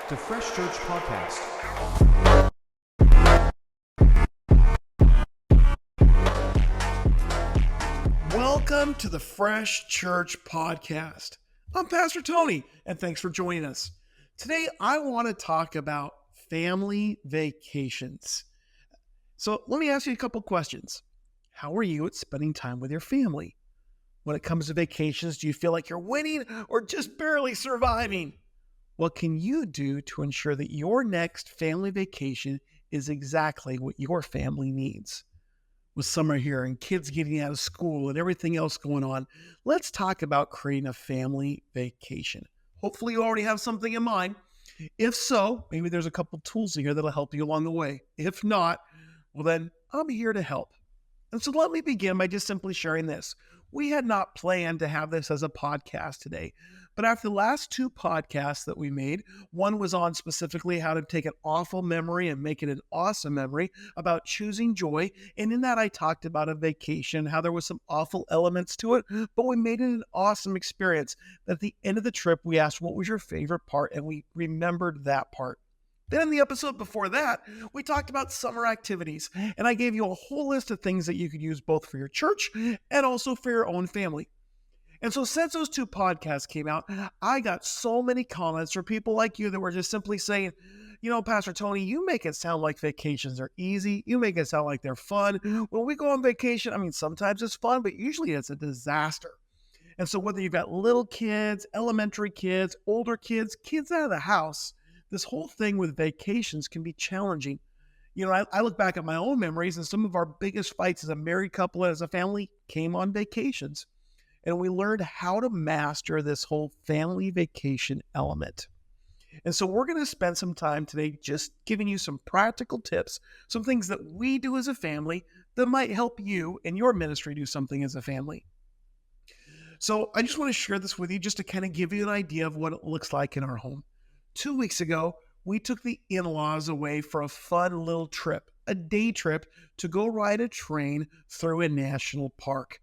to Fresh Church Podcast. Welcome to the Fresh Church Podcast. I'm Pastor Tony, and thanks for joining us. Today, I want to talk about family vacations. So let me ask you a couple questions. How are you at spending time with your family? When it comes to vacations, do you feel like you're winning or just barely surviving? What can you do to ensure that your next family vacation is exactly what your family needs? With summer here and kids getting out of school and everything else going on, let's talk about creating a family vacation. Hopefully you already have something in mind. If so, maybe there's a couple tools in here that'll help you along the way. If not, well then I'm here to help. And so let me begin by just simply sharing this. We had not planned to have this as a podcast today, but after the last two podcasts that we made, one was on specifically how to take an awful memory and make it an awesome memory about choosing joy. And in that, I talked about a vacation, how there was some awful elements to it, but we made it an awesome experience. At the end of the trip, we asked, what was your favorite part? And we remembered that part. Then in the episode before that, we talked about summer activities, and I gave you a whole list of things that you could use both for your church and also for your own family. And so since those two podcasts came out, I got so many comments from people like you that were just simply saying, you know, Pastor Tony, you make it sound like vacations are easy. You make it sound like they're fun. When we go on vacation, I mean, sometimes it's fun, but usually it's a disaster. And so whether you've got little kids, elementary kids, older kids, kids out of the house, this whole thing with vacations can be challenging. You know, I look back at my own memories, and some of our biggest fights as a married couple and as a family came on vacations. And we learned how to master this whole family vacation element. And so we're going to spend some time today just giving you some practical tips, some things that we do as a family that might help you and your ministry do something as a family. So I just want to share this with you just to kind of give you an idea of what it looks like in our home. 2 weeks ago, we took the in-laws away for a fun little trip, a day trip to go ride a train through a national park.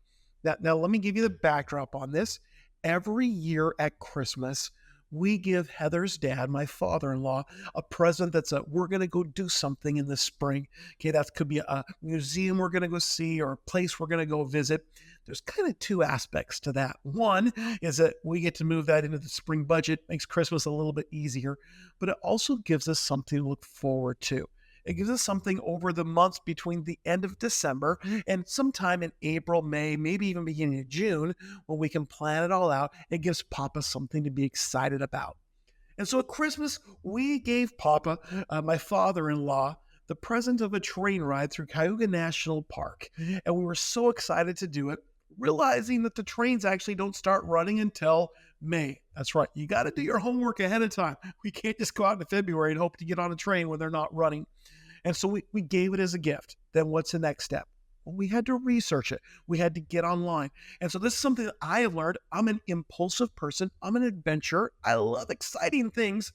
Now let me give you the backdrop on this. Every year at Christmas, we give Heather's dad, my father-in-law, a present that's we're going to go do something in the spring. Okay, that could be a museum we're going to go see or a place we're going to go visit. There's kind of two aspects to that. One is that we get to move that into the spring budget, makes Christmas a little bit easier, but it also gives us something to look forward to. It gives us something over the months between the end of December and sometime in April, May, maybe even beginning of June, when we can plan it all out. It gives Papa something to be excited about. And so at Christmas, we gave Papa, my father-in-law, the present of a train ride through Cayuga National Park. And we were so excited to do it, realizing that the trains actually don't start running until May. That's right. You got to do your homework ahead of time. We can't just go out in February and hope to get on a train when they're not running. And so we gave it as a gift. Then what's the next step? Well, we had to research it. We had to get online. And so this is something that I have learned. I'm an impulsive person. I'm an adventurer. I love exciting things.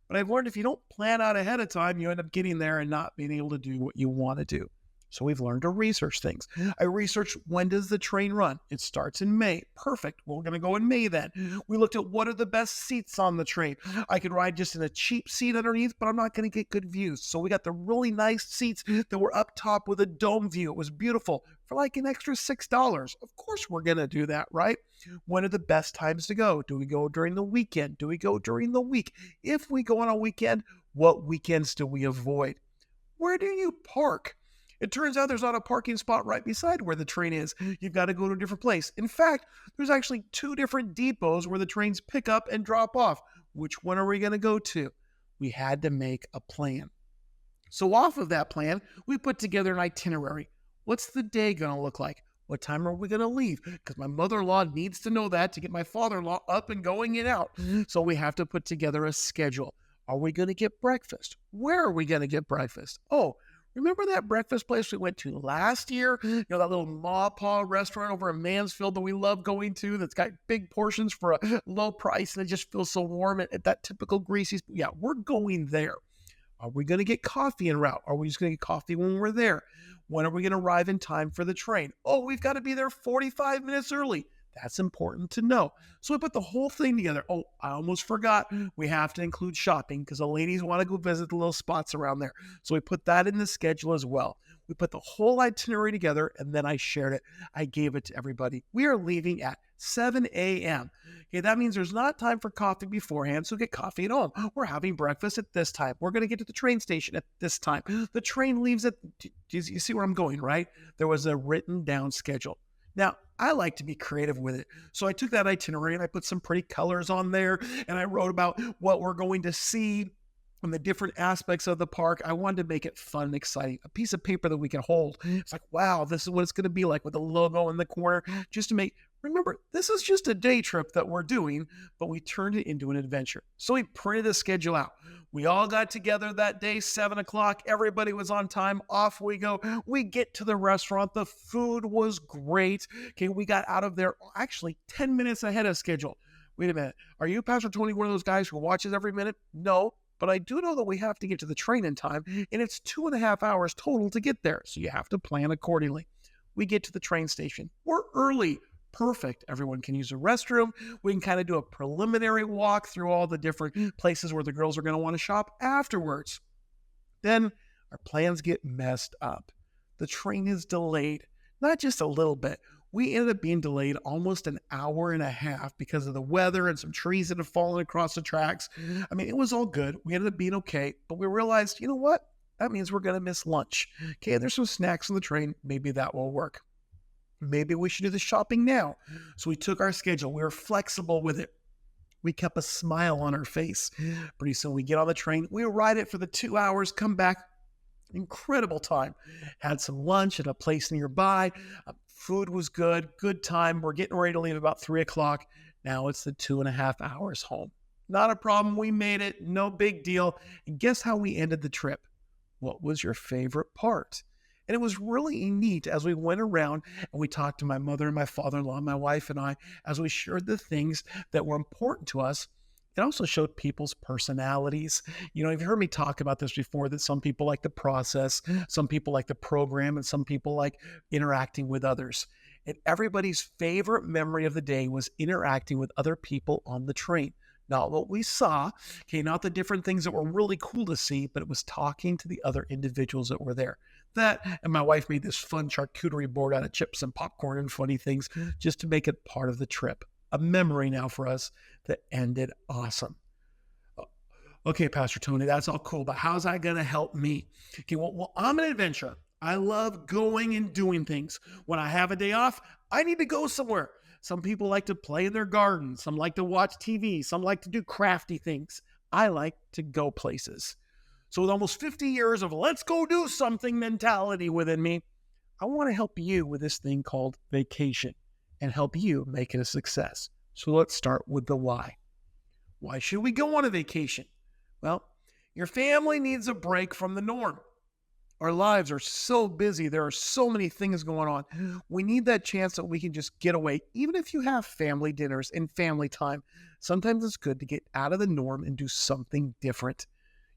But I've learned if you don't plan out ahead of time, you end up getting there and not being able to do what you want to do. So we've learned to research things. I researched, when does the train run? It starts in May. Perfect. We're going to go in May then. We looked at what are the best seats on the train. I could ride just in a cheap seat underneath, but I'm not going to get good views. So we got the really nice seats that were up top with a dome view. It was beautiful for like an extra $6. Of course we're going to do that, right? When are the best times to go? Do we go during the weekend? Do we go during the week? If we go on a weekend, what weekends do we avoid? Where do you park? It turns out there's not a parking spot right beside where the train is. You've got to go to a different place. In fact, there's actually 2 different depots where the trains pick up and drop off. Which one are we going to go to? We had to make a plan. So off of that plan, we put together an itinerary. What's the day going to look like? What time are we going to leave? Because my mother-in-law needs to know that to get my father-in-law up and going and out. So we have to put together a schedule. Are we going to get breakfast? Where are we going to get breakfast? Oh, remember that breakfast place we went to last year? You know, that little Ma Pa restaurant over in Mansfield that we love going to that's got big portions for a low price and it just feels so warm at that typical greasy. Yeah, we're going there. Are we going to get coffee en route? Are we just going to get coffee when we're there? When are we going to arrive in time for the train? Oh, we've got to be there 45 minutes early. That's important to know. So we put the whole thing together. Oh, I almost forgot. We have to include shopping because the ladies want to go visit the little spots around there. So we put that in the schedule as well. We put the whole itinerary together and then I shared it. I gave it to everybody. We are leaving at 7 a.m. Okay, that means there's not time for coffee beforehand, so get coffee at home. We're having breakfast at this time. We're going to get to the train station at this time. The train leaves at, do you see where I'm going, right? There was a written down schedule. Now, I like to be creative with it. So I took that itinerary and I put some pretty colors on there and I wrote about what we're going to see and the different aspects of the park. I wanted to make it fun and exciting. A piece of paper that we can hold. It's like, wow, this is what it's going to be like with the logo in the corner, just to make, remember, this is just a day trip that we're doing, but we turned it into an adventure. So we printed the schedule out. We all got together that day, 7 o'clock. Everybody was on time. Off we go. We get to the restaurant. The food was great. Okay, we got out of there actually 10 minutes ahead of schedule. Wait a minute. Are you, Pastor Tony, one of those guys who watches every minute? No. But I do know that we have to get to the train in time, and it's 2.5 hours total to get there, so you have to plan accordingly. We get to the train station. We're early. Perfect. Everyone can use a restroom. We can kind of do a preliminary walk through all the different places where the girls are going to want to shop afterwards. Then our plans get messed up. The train is delayed, not just a little bit. We ended up being delayed almost an hour and a half because of the weather and some trees that had fallen across the tracks. I mean, it was all good. We ended up being okay, but we realized, you know what? That means we're going to miss lunch. Okay, there's some snacks on the train. Maybe that will work. Maybe we should do the shopping now. So we took our schedule. We were flexible with it. We kept a smile on our face. Pretty soon we get on the train. We ride it for the 2 hours, come back. Incredible time. Had some lunch at a place nearby. Food was good. Good time. We're getting ready to leave about 3 o'clock. Now it's the 2.5 hours home. Not a problem. We made it. No big deal. And guess how we ended the trip? What was your favorite part? And it was really neat as we went around and we talked to my mother and my father-in-law, my wife and I, as we shared the things that were important to us. It also showed people's personalities. You know, you've heard me talk about this before, that some people like the process, some people like the program, and some people like interacting with others. And everybody's favorite memory of the day was interacting with other people on the train. Not what we saw, okay, not the different things that were really cool to see, but it was talking to the other individuals that were there. That, and my wife made this fun charcuterie board out of chips and popcorn and funny things just to make it part of the trip. A memory now for us that ended awesome. Okay, Pastor Tony, that's all cool, but how's that going to help me? Okay, well, I'm an adventurer. I love going and doing things. When I have a day off, I need to go somewhere. Some people like to play in their garden. Some like to watch TV. Some like to do crafty things. I like to go places. So with almost 50 years of let's go do something mentality within me, I want to help you with this thing called vacation and help you make it a success. So let's start with the why. Why should we go on a vacation? Well, your family needs a break from the norm. Our lives are so busy. There are so many things going on. We need that chance that we can just get away. Even if you have family dinners and family time, sometimes it's good to get out of the norm and do something different.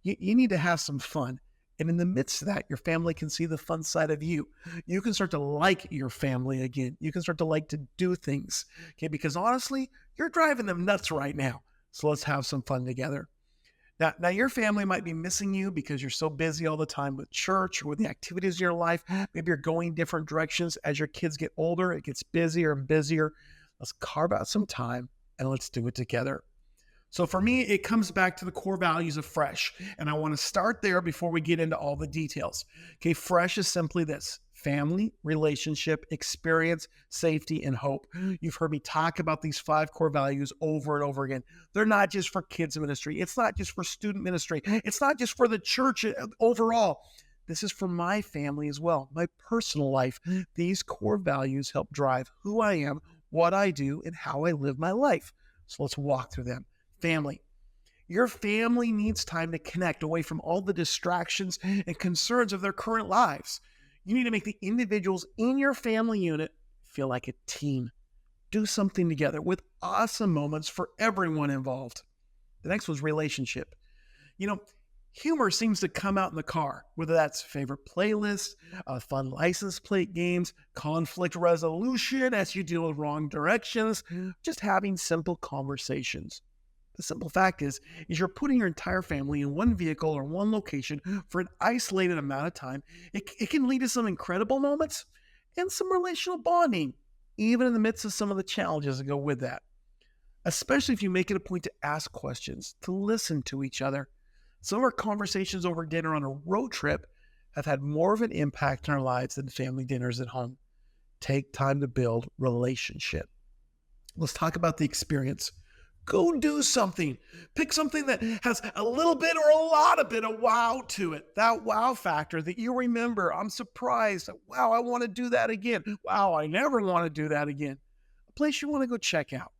You need to have some fun. And in the midst of that, your family can see the fun side of you. You can start to like your family again. You can start to like to do things. Okay, because honestly, you're driving them nuts right now. So let's have some fun together. Now your family might be missing you because you're so busy all the time with church or with the activities in your life. Maybe you're going different directions. As your kids get older, it gets busier and busier. Let's carve out some time and let's do it together. So for me, it comes back to the core values of Fresh. And I want to start there before we get into all the details. Okay, Fresh is simply this: family, relationship, experience, safety, and hope. You've heard me talk about these 5 core values over and over again. They're not just for kids ministry. It's not just for student ministry. It's not just for the church overall. This is for my family as well, my personal life. These core values help drive who I am, what I do, and how I live my life. So let's walk through them. Family. Your family needs time to connect away from all the distractions and concerns of their current lives. You need to make the individuals in your family unit feel like a team. Do something together with awesome moments for everyone involved. The next was relationship. You know, Humor seems to come out in the car, whether that's favorite playlists, fun license plate games, conflict resolution as you deal with wrong directions, just having simple conversations. The simple fact is you're putting your entire family in one vehicle or one location for an isolated amount of time. It can lead to some incredible moments and some relational bonding, even in the midst of some of the challenges that go with that. Especially if you make it a point to ask questions, to listen to each other. Some of our conversations over dinner on a road trip have had more of an impact in our lives than family dinners at home. Take time to build relationship. Let's talk about the experience. Go do something. Pick something that has a little bit or a lot of bit of wow to it. That wow factor that you remember. I'm surprised. Wow, I want to do that again. Wow, I never want to do that again. A place you want to go check out.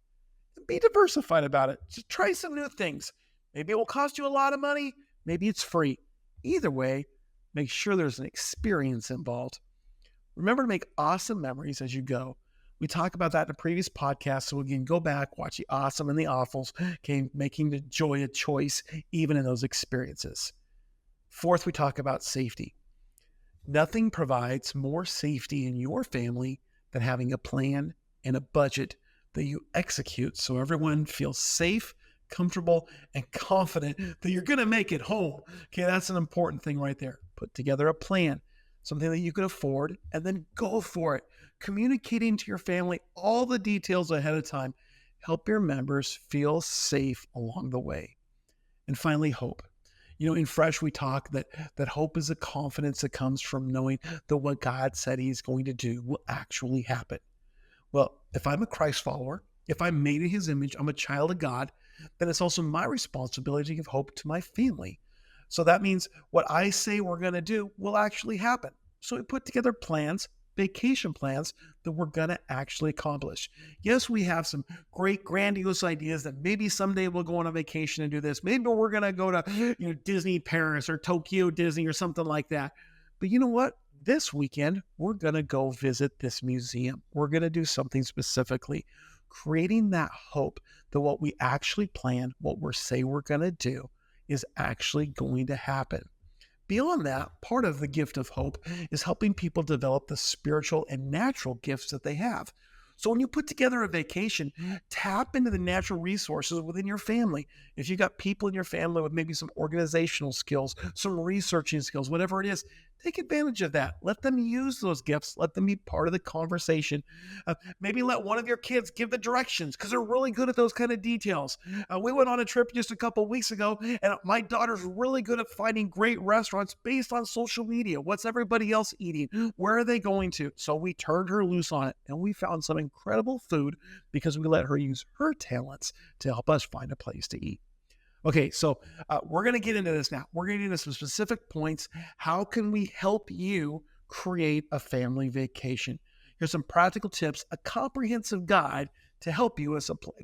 Be diversified about it. Just try some new things. Maybe it will cost you a lot of money. Maybe it's free. Either way, make sure there's an experience involved. Remember to make awesome memories as you go. We talked about that in a previous podcast, so again, go back, watch the awesome and the awfuls, okay, making the joy a choice even in those experiences. Fourth, we talk about safety. Nothing provides more safety in your family than having a plan and a budget that you execute so everyone feels safe, comfortable, and confident that you're going to make it home. Okay, that's an important thing right there. Put together a plan, something that you can afford, and then go for it. Communicating to your family all the details ahead of time. Help your members feel safe along the way. And finally, hope. In Fresh, we talk that hope is a confidence that comes from knowing that what God said he's going to do will actually happen. Well, if I'm a Christ follower, if I'm made in his image, I'm a child of God, then it's also my responsibility to give hope to my family. So that means what I say we're going to do will actually happen. So we put together plans, vacation plans that we're going to actually accomplish. Yes, we have some great grandiose ideas that maybe someday we'll go on a vacation and do this. Maybe we're going to go to Disney Paris or Tokyo Disney or something like that. But you know what? This weekend, we're going to go visit this museum. We're going to do something specifically, creating that hope that what we actually plan, what we say we're going to do, is actually going to happen. Beyond that, part of the gift of hope is helping people develop the spiritual and natural gifts that they have. So when you put together a vacation, tap into the natural resources within your family. If you got people in your family with maybe some organizational skills, some researching skills, whatever it is, take advantage of that. Let them use those gifts. Let them be part of the conversation. Maybe let one of your kids give the directions because they're really good at those kind of details. We went on a trip just a couple weeks ago, and my daughter's really good at finding great restaurants based on social media. What's everybody else eating? Where are they going to? So we turned her loose on it, and we found some incredible food because we let her use her talents to help us find a place to eat. Okay, so we're going to get into this now. We're going to get into some specific points. How can we help you create a family vacation? Here's some practical tips, a comprehensive guide to help you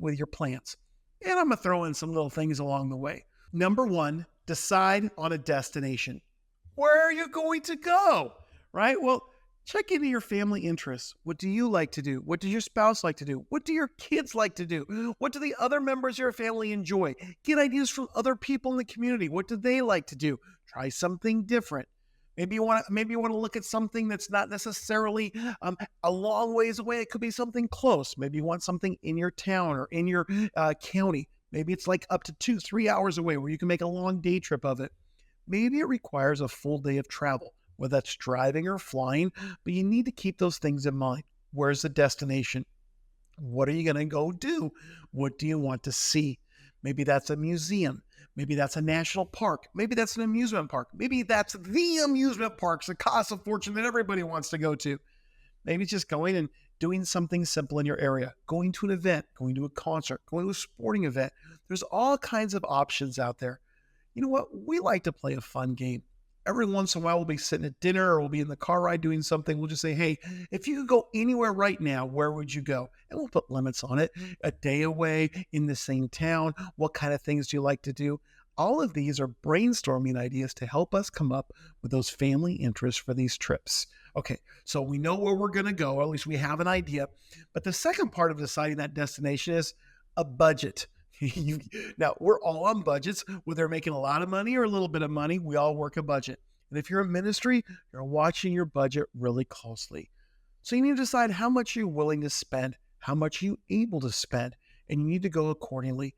with your plans. And I'm going to throw in some little things along the way. Number one, decide on a destination. Where are you going to go? Right? Well, check into your family interests. What do you like to do? What does your spouse like to do? What do your kids like to do? What do the other members of your family enjoy? Get ideas from other people in the community. What do they like to do? Try something different. Maybe you want to look at something that's not necessarily a long ways away. It could be something close. Maybe you want something in your town or in your county. Maybe it's like up to 2-3 hours away where you can make a long day trip of it. Maybe it requires a full day of travel, whether that's driving or flying, but you need to keep those things in mind. Where's the destination? What are you going to go do? What do you want to see? Maybe that's a museum. Maybe that's a national park. Maybe that's an amusement park. Maybe that's the amusement parks that cost a fortune that everybody wants to go to. Maybe it's just going and doing something simple in your area, going to an event, going to a concert, going to a sporting event. There's all kinds of options out there. You know what? We like to play a fun game. Every once in a while, we'll be sitting at dinner or we'll be in the car ride doing something. We'll just say, hey, if you could go anywhere right now, where would you go? And we'll put limits on it. A day away, in the same town. What kind of things do you like to do? All of these are brainstorming ideas to help us come up with those family interests for these trips. Okay, so we know where we're going to go, or at least we have an idea. But the second part of deciding that destination is a budget. You, now, we're all on budgets, whether they're making a lot of money or a little bit of money. We all work a budget. And if you're in ministry, you're watching your budget really closely. So you need to decide how much you're willing to spend, how much you're able to spend, and you need to go accordingly.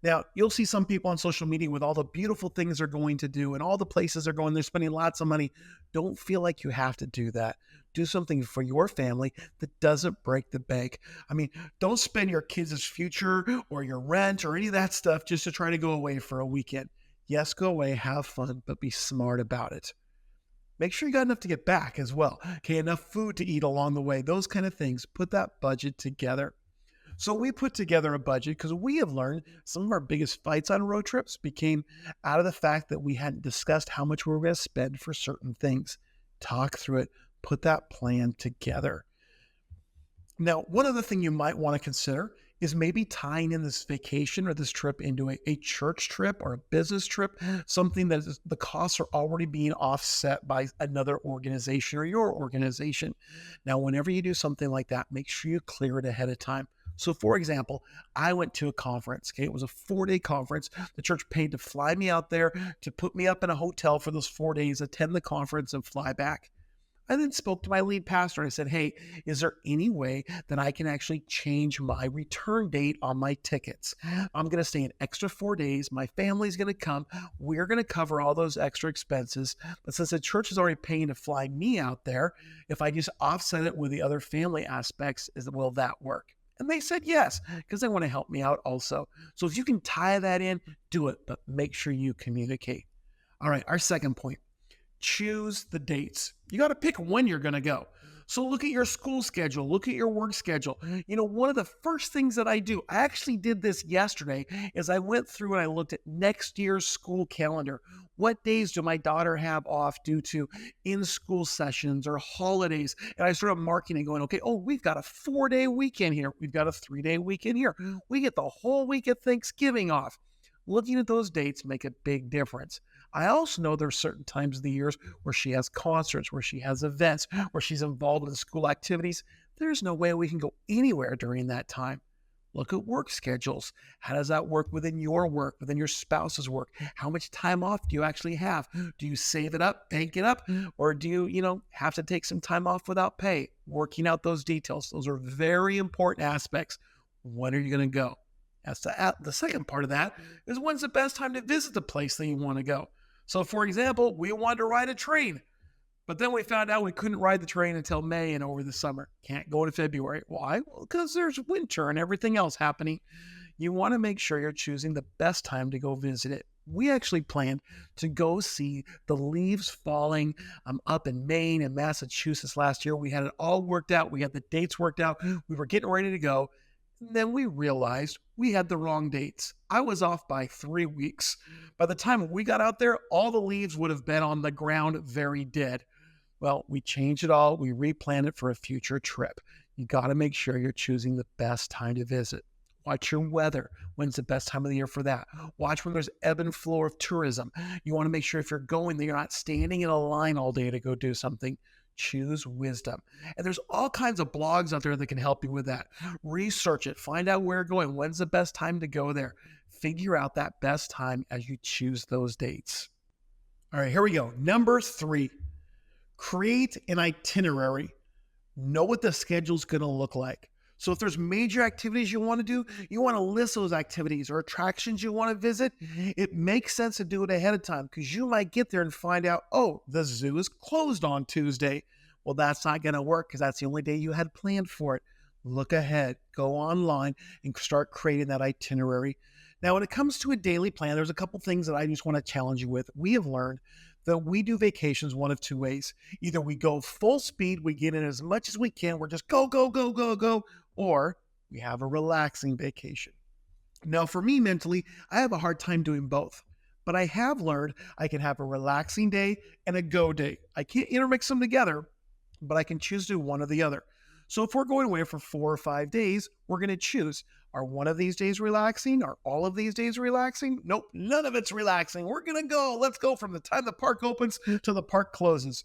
Now, you'll see some people on social media with all the beautiful things they're going to do and all the places they're going, they're spending lots of money. Don't feel like you have to do that. Do something for your family that doesn't break the bank. I mean, don't spend your kids' future or your rent or any of that stuff just to try to go away for a weekend. Yes, go away, have fun, but be smart about it. Make sure you got enough to get back as well. Okay, enough food to eat along the way, those kind of things. Put that budget together. So we put together a budget because we have learned some of our biggest fights on road trips became out of the fact that we hadn't discussed how much we were going to spend for certain things. Talk through it, put that plan together. Now, one other thing you might want to consider is maybe tying in this vacation or this trip into a church trip or a business trip, something that the costs are already being offset by another organization or your organization. Now, whenever you do something like that, make sure you clear it ahead of time. So, for example, I went to a conference. Okay, it was a 4-day conference. The church paid to fly me out there, to put me up in a hotel for those 4 days, attend the conference, and fly back. I then spoke to my lead pastor and I said, hey, is there any way that I can actually change my return date on my tickets? I'm going to stay an extra 4 days. My family's going to come. We're going to cover all those extra expenses. But since the church is already paying to fly me out there, if I just offset it with the other family aspects, will that work? And they said yes, because they want to help me out also. So if you can tie that in, do it, but make sure you communicate. All right, our second point. Choose the dates. You got to pick when you're going to go. So look at your school schedule, look at your work schedule. One of the first things that I do, I actually did this yesterday, is I went through and I looked at next year's school calendar. What days do my daughter have off due to in-school sessions or holidays? And I started marking and going, okay, we've got a 4-day weekend here. We've got a 3-day weekend here. We get the whole week of Thanksgiving off. Looking at those dates make a big difference. I also know there's certain times of the years where she has concerts, where she has events, where she's involved in school activities. There's no way we can go anywhere during that time. Look at work schedules. How does that work within your work, within your spouse's work? How much time off do you actually have? Do you save it up, bank it up, or do you, have to take some time off without pay? Working out those details. Those are very important aspects. When are you going to go? As to the second part of that is, when's the best time to visit the place that you want to go? So, for example, we wanted to ride a train, but then we found out we couldn't ride the train until May and over the summer. Can't go to February. Why? Well, because there's winter and everything else happening. You want to make sure you're choosing the best time to go visit it. We actually planned to go see the leaves falling up in Maine and Massachusetts last year. We had it all worked out. We had the dates worked out. We were getting ready to go. Then we realized we had the wrong dates. I was off by 3 weeks. By the time we got out there, all the leaves would have been on the ground very dead. Well, we changed it all. We replanned it for a future trip. You got to make sure you're choosing the best time to visit. Watch your weather. When's the best time of the year for that? Watch when there's ebb and flow of tourism. You want to make sure if you're going that you're not standing in a line all day to go do something. Choose wisdom. And there's all kinds of blogs out there that can help you with that. Research it. Find out where you're going. When's the best time to go there? Figure out that best time as you choose those dates. All right, here we go. Number 3, create an itinerary. Know what the schedule's going to look like. So if there's major activities you want to do, you want to list those activities or attractions you want to visit. It makes sense to do it ahead of time, because you might get there and find out, the zoo is closed on Tuesday. Well, that's not going to work because that's the only day you had planned for it. Look ahead, go online and start creating that itinerary. Now, when it comes to a daily plan, there's a couple things that I just want to challenge you with. We have learned that we do vacations one of two ways. Either we go full speed, we get in as much as we can, we're just go, go, go, go, go, or we have a relaxing vacation. Now, for me mentally, I have a hard time doing both, but I have learned I can have a relaxing day and a go day. I can't intermix them together, but I can choose to do one or the other. So if we're going away for 4 or 5 days, we're going to choose, are one of these days relaxing? Are all of these days relaxing? Nope, none of it's relaxing. We're going to go. Let's go from the time the park opens to the park closes.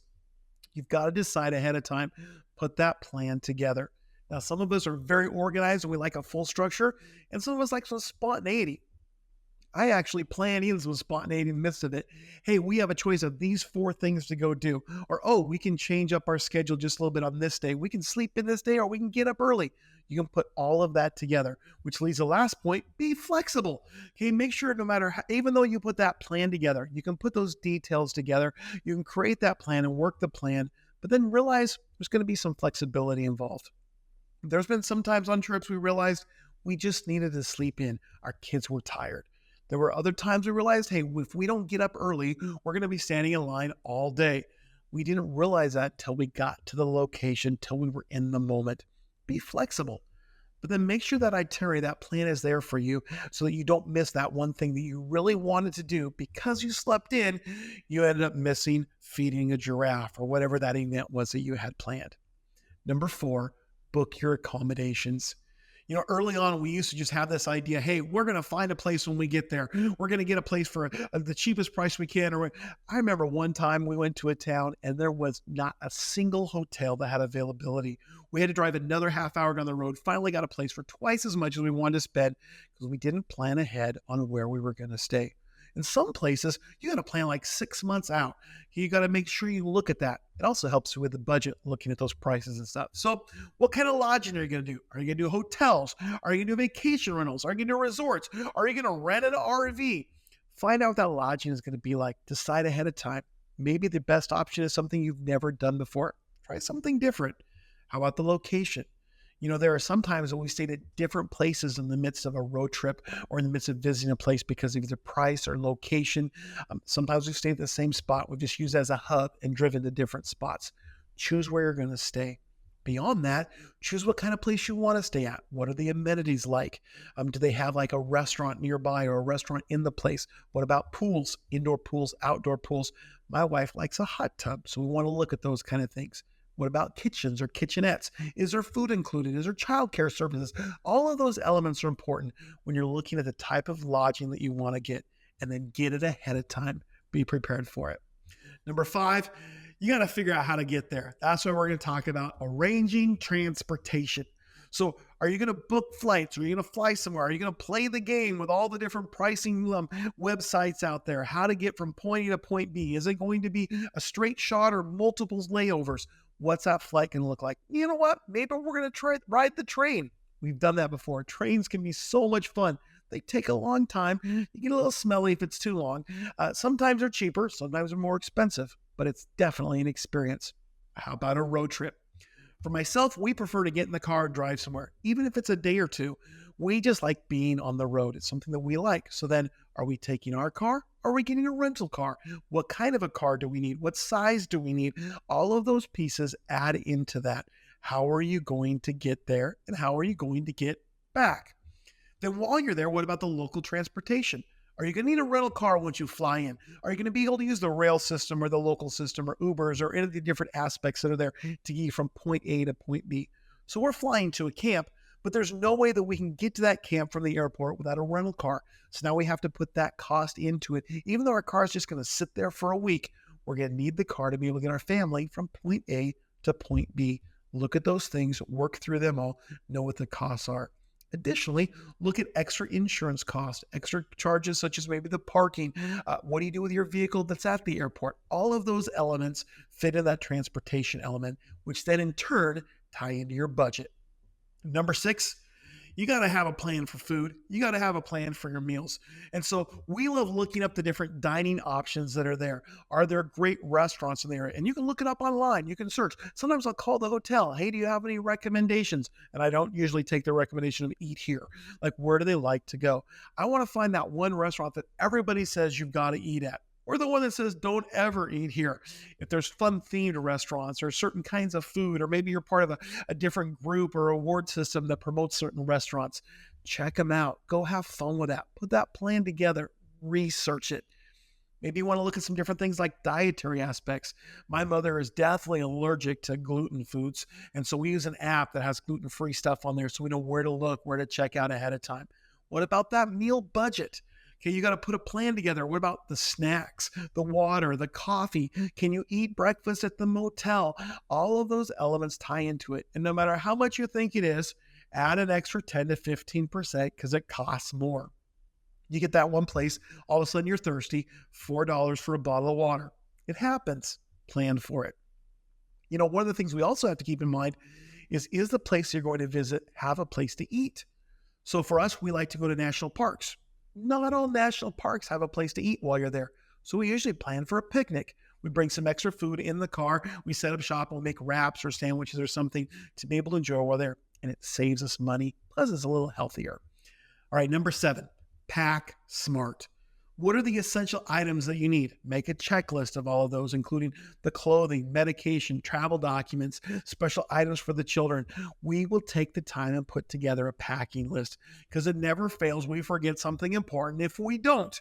You've got to decide ahead of time, put that plan together. Now, some of us are very organized and we like a full structure, and some of us like some spontaneity. I actually plan in some spontaneity in the midst of it. Hey, we have a choice of these four things to go do. Or, oh, we can change up our schedule just a little bit on this day. We can sleep in this day or we can get up early. You can put all of that together, which leads to the last point, be flexible. Okay, make sure no matter how, even though you put that plan together, you can put those details together. You can create that plan and work the plan, but then realize there's going to be some flexibility involved. There's been some times on trips we realized we just needed to sleep in. Our kids were tired. There were other times we realized, hey, if we don't get up early, we're going to be standing in line all day. We didn't realize that till we got to the location, till we were in the moment. Be flexible, but then make sure that itinerary, that plan is there for you so that you don't miss that one thing that you really wanted to do because you slept in. You ended up missing feeding a giraffe or whatever that event was that you had planned. Number 4, book your accommodations. Early on, we used to just have this idea, hey, we're going to find a place when we get there. We're going to get a place for the cheapest price we can. I remember one time we went to a town and there was not a single hotel that had availability. We had to drive another half hour down the road, finally got a place for twice as much as we wanted to spend because we didn't plan ahead on where we were going to stay. In some places, you got to plan like 6 months out. You got to make sure you look at that. It also helps you with the budget, looking at those prices and stuff. So what kind of lodging are you going to do? Are you going to do hotels? Are you going to do vacation rentals? Are you going to do resorts? Are you going to rent an RV? Find out what that lodging is going to be like. Decide ahead of time. Maybe the best option is something you've never done before. Try something different. How about the location? There are some times that we stayed at different places in the midst of a road trip or in the midst of visiting a place because of either price or location. Sometimes we stay at the same spot. We've just used it as a hub and driven to different spots. Choose where you're going to stay. Beyond that, choose what kind of place you want to stay at. What are the amenities like? Do they have like a restaurant nearby or a restaurant in the place? What about pools, indoor pools, outdoor pools? My wife likes a hot tub, so we want to look at those kind of things. What about kitchens or kitchenettes? Is there food included? Is there childcare services? All of those elements are important when you're looking at the type of lodging that you want to get, and then get it ahead of time. Be prepared for it. Number 5, you got to figure out how to get there. That's what we're going to talk about, arranging transportation. So are you going to book flights? Are you going to fly somewhere? Are you going to play the game with all the different pricing websites out there? How to get from point A to point B? Is it going to be a straight shot or multiple layovers? What's that flight going to look like? You know what? Maybe we're going to ride the train. We've done that before. Trains can be so much fun. They take a long time. You get a little smelly if it's too long. Sometimes they're cheaper. Sometimes they're more expensive, but it's definitely an experience. How about a road trip? For myself, we prefer to get in the car and drive somewhere, even if it's a day or two. We just like being on the road. It's something that we like. So then, are we taking our car? Are we getting a rental car? What kind of a car do we need? What size do we need? All of those pieces add into that. How are you going to get there? And how are you going to get back? Then while you're there, what about the local transportation? Are you going to need a rental car once you fly in? Are you going to be able to use the rail system or the local system or Ubers or any of the different aspects that are there to get you from point A to point B? So we're flying to a camp, but there's no way that we can get to that camp from the airport without a rental car. So now we have to put that cost into it. Even though our car is just going to sit there for a week, we're going to need the car to be able to get our family from point A to point B. Look at those things, work through them all, know what the costs are. Additionally, look at extra insurance costs, extra charges such as maybe the parking. What do you do with your vehicle that's at the airport? All of those elements fit in that transportation element, which then in turn tie into your budget. Number 6, you got to have a plan for food. You got to have a plan for your meals. And so we love looking up the different dining options that are there. Are there great restaurants in the area? And you can look it up online. You can search. Sometimes I'll call the hotel. Hey, do you have any recommendations? And I don't usually take the recommendation of eat here. Like, where do they like to go? I want to find that one restaurant that everybody says you've got to eat at. Or the one that says, don't ever eat here. If there's fun themed restaurants or certain kinds of food, or maybe you're part of a different group or award system that promotes certain restaurants, check them out. Go have fun with that. Put that plan together. Research it. Maybe you want to look at some different things like dietary aspects. My mother is definitely allergic to gluten foods. And so we use an app that has gluten-free stuff on there so we know where to look, where to check out ahead of time. What about that meal budget? Okay, you got to put a plan together. What about the snacks, the water, the coffee? Can you eat breakfast at the motel? All of those elements tie into it. And no matter how much you think it is, add an extra 10 to 15% because it costs more. You get that one place, all of a sudden you're thirsty, $4 for a bottle of water. It happens. Plan for it. One of the things we also have to keep in mind is the place you're going to visit have a place to eat? So for us, we like to go to national parks. Not all national parks have a place to eat while you're there. So we usually plan for a picnic. We bring some extra food in the car. We set up shop and we'll make wraps or sandwiches or something to be able to enjoy while there. And it saves us money. Plus, it's a little healthier. All right, number 7, pack smart. What are the essential items that you need? Make a checklist of all of those, including the clothing, medication, travel documents, special items for the children. We will take the time and put together a packing list because it never fails. We forget something important if we don't.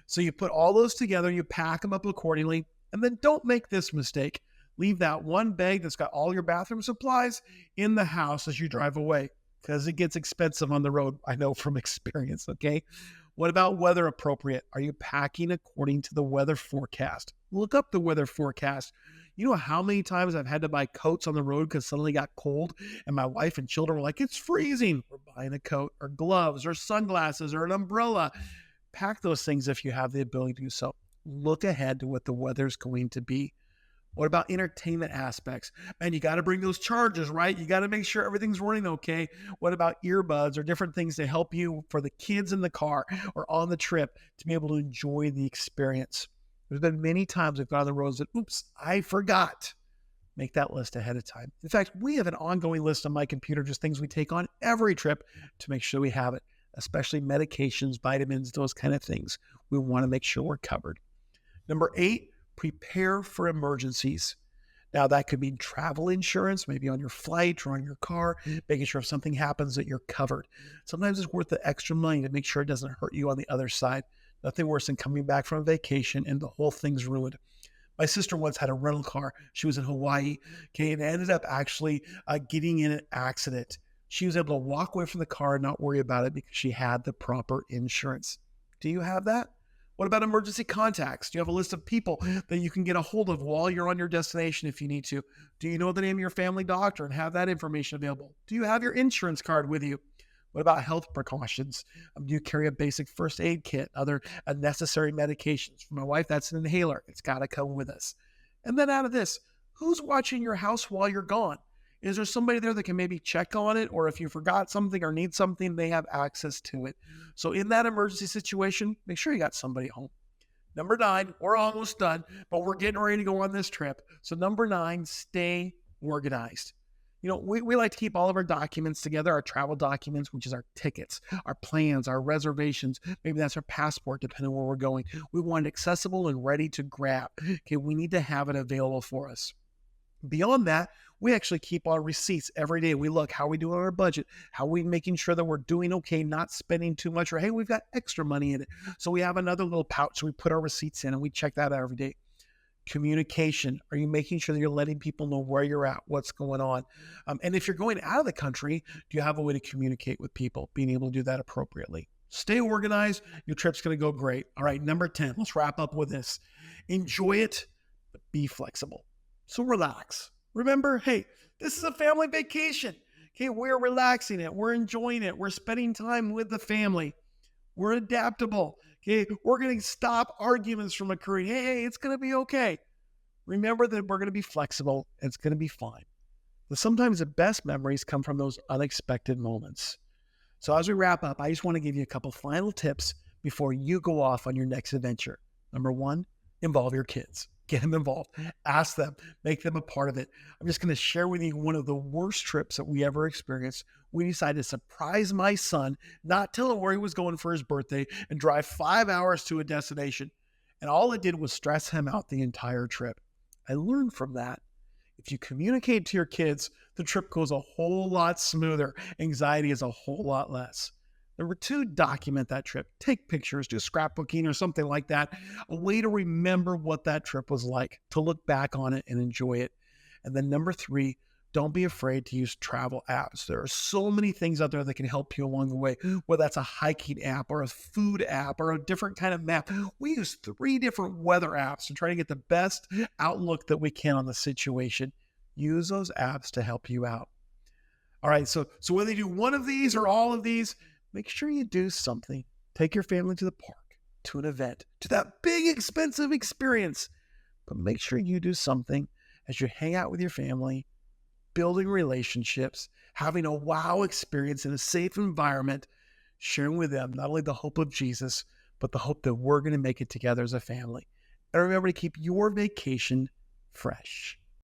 So you put all those together, you pack them up accordingly, and then don't make this mistake. Leave that one bag that's got all your bathroom supplies in the house as you drive away because it gets expensive on the road. I know from experience, okay? What about weather appropriate? Are you packing according to the weather forecast? Look up the weather forecast. You know how many times I've had to buy coats on the road because suddenly got cold and my wife and children were like, it's freezing. We're buying a coat or gloves or sunglasses or an umbrella. Pack those things if you have the ability to do so. Look ahead to what the weather's going to be. What about entertainment aspects? Man, you got to bring those chargers, right? You got to make sure everything's running okay. What about earbuds or different things to help you for the kids in the car or on the trip to be able to enjoy the experience? There's been many times we've gone on the roads that, oops, I forgot. Make that list ahead of time. In fact, we have an ongoing list on my computer, just things we take on every trip to make sure we have it, especially medications, vitamins, those kind of things. We want to make sure we're covered. Number 8, prepare for emergencies. Now, that could mean travel insurance, maybe on your flight or on your car, making sure if something happens that you're covered. Sometimes it's worth the extra money to make sure it doesn't hurt you on the other side. Nothing worse than coming back from a vacation and the whole thing's ruined. My sister once had a rental car. She was in Hawaii, okay, and ended up actually getting in an accident. She was able to walk away from the car and not worry about it because she had the proper insurance. Do you have that? What about emergency contacts? Do you have a list of people that you can get a hold of while you're on your destination if you need to? Do you know the name of your family doctor and have that information available? Do you have your insurance card with you? What about health precautions? Do you carry a basic first aid kit, other necessary medications? For my wife, that's an inhaler. It's got to come with us. And then out of this, who's watching your house while you're gone? Is there somebody there that can maybe check on it? Or if you forgot something or need something, they have access to it. So in that emergency situation, make sure you got somebody home. Number 9, we're almost done, but we're getting ready to go on this trip. So number 9, stay organized. We like to keep all of our documents together, our travel documents, which is our tickets, our plans, our reservations. Maybe that's our passport, depending on where we're going. We want it accessible and ready to grab. Okay, we need to have it available for us. Beyond that, we actually keep our receipts every day. We look, how are we doing on our budget? How are we making sure that we're doing okay, not spending too much, or hey, we've got extra money in it. So we have another little pouch we put our receipts in and we check that out every day. Communication. Are you making sure that you're letting people know where you're at, what's going on? And if you're going out of the country, do you have a way to communicate with people, being able to do that appropriately? Stay organized. Your trip's going to go great. All right, number 10. Let's wrap up with this. Enjoy it, but be flexible. So relax. Remember, hey, this is a family vacation. Okay, we're relaxing it. We're enjoying it. We're spending time with the family. We're adaptable. Okay, we're going to stop arguments from occurring. Hey, it's going to be okay. Remember that we're going to be flexible. It's going to be fine. But sometimes the best memories come from those unexpected moments. So as we wrap up, I just want to give you a couple final tips before you go off on your next adventure. Number 1, involve your kids. Get them involved. Ask them. Make them a part of it. I'm just going to share with you one of the worst trips that we ever experienced. We decided to surprise my son, not tell him where he was going for his birthday, and drive 5 hours to a destination. And all it did was stress him out the entire trip. I learned from that. If you communicate to your kids, the trip goes a whole lot smoother. Anxiety is a whole lot less. Number 2, document that trip. Take pictures, do scrapbooking or something like that. A way to remember what that trip was like, to look back on it and enjoy it. And then number 3, don't be afraid to use travel apps. There are so many things out there that can help you along the way, whether that's a hiking app or a food app or a different kind of map. We use 3 different weather apps to try to get the best outlook that we can on the situation. Use those apps to help you out. All right, so whether you do one of these or all of these, make sure you do something. Take your family to the park, to an event, to that big expensive experience. But make sure you do something as you hang out with your family, building relationships, having a wow experience in a safe environment, sharing with them not only the hope of Jesus, but the hope that we're going to make it together as a family. And remember to keep your vacation fresh.